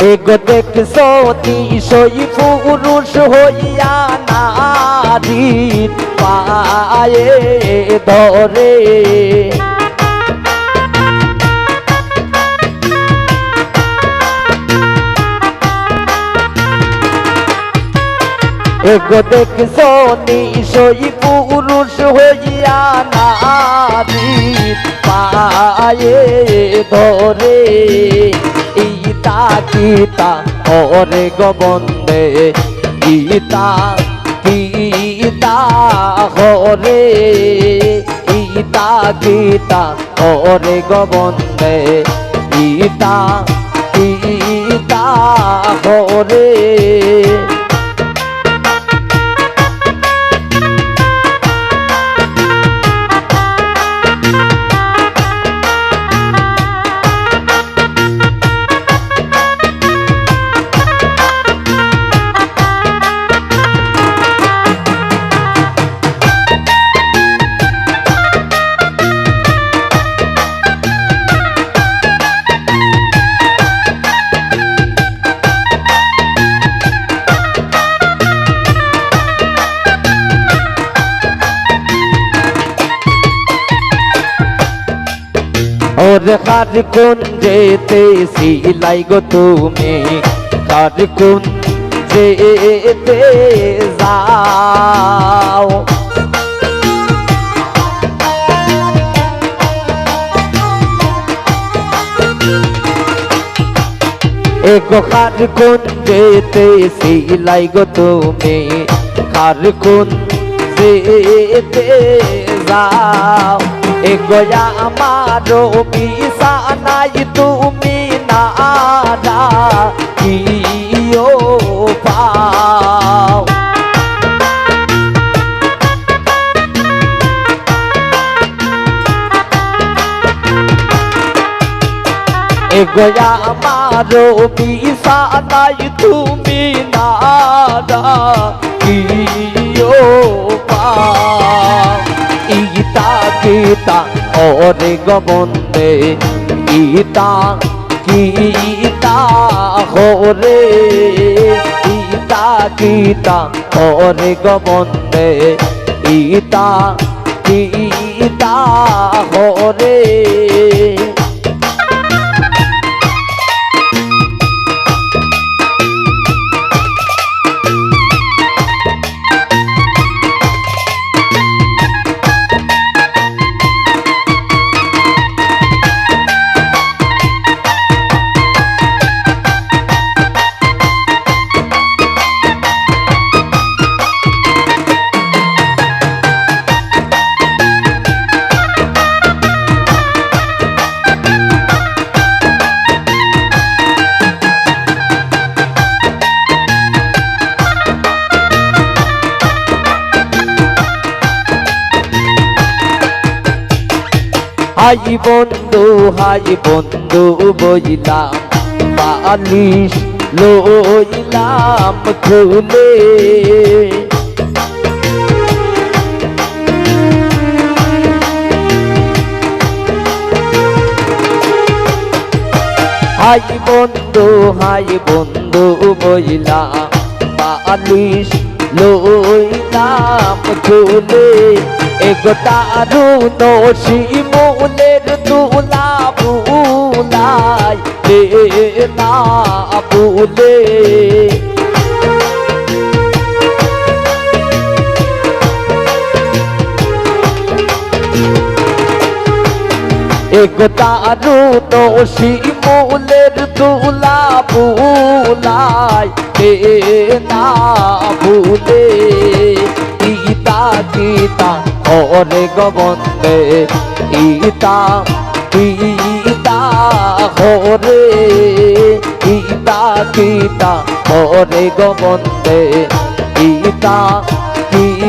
এগো দেখছো নিশই পুরুষ হইয়া নারীর পায়ে ধরে এগো দেখছো নিশই পুরুষ হইয়া নারীর পায়ে ধরে ইতা গীতা ওরে গোবন্দে গীতা গীতা হরে ইতা গীতা ওরে গোবন্দে গীতা গীতা হরে ওরে কার কোন যেতে সিলাই গো তুমি কার কোন যেতে যাও এগো কার কোন যেতে সিলাই গো তুমি কার কোন যেতে যাও এগোয়া আমারো বিছানায় তুমি নারা কিও পাও এগোয়া আমারো বিছানায় তুমি নারা কিও পাও গীতা গীতা ওরে গোবন্দে গীতা গীতা হরে গীতা গীতা ওরে গোবন্দে গীতা গীতা হরে হাই বন্ধু বইলাম বালিশ লইলাম খুলে হাই বন্ধু বইলাম বালিশ লইলাম খুলে এগো দারুণ শিমুলের তুলা বুলাই না বুলে এগো দারুণ শিমুলের তুলা বুলাই না বুলে গীতা গীতা ওরে গোবন্দে গীতা গীতা হরে গীতা গীতা ওরে গোবন্দে গীতা গীতা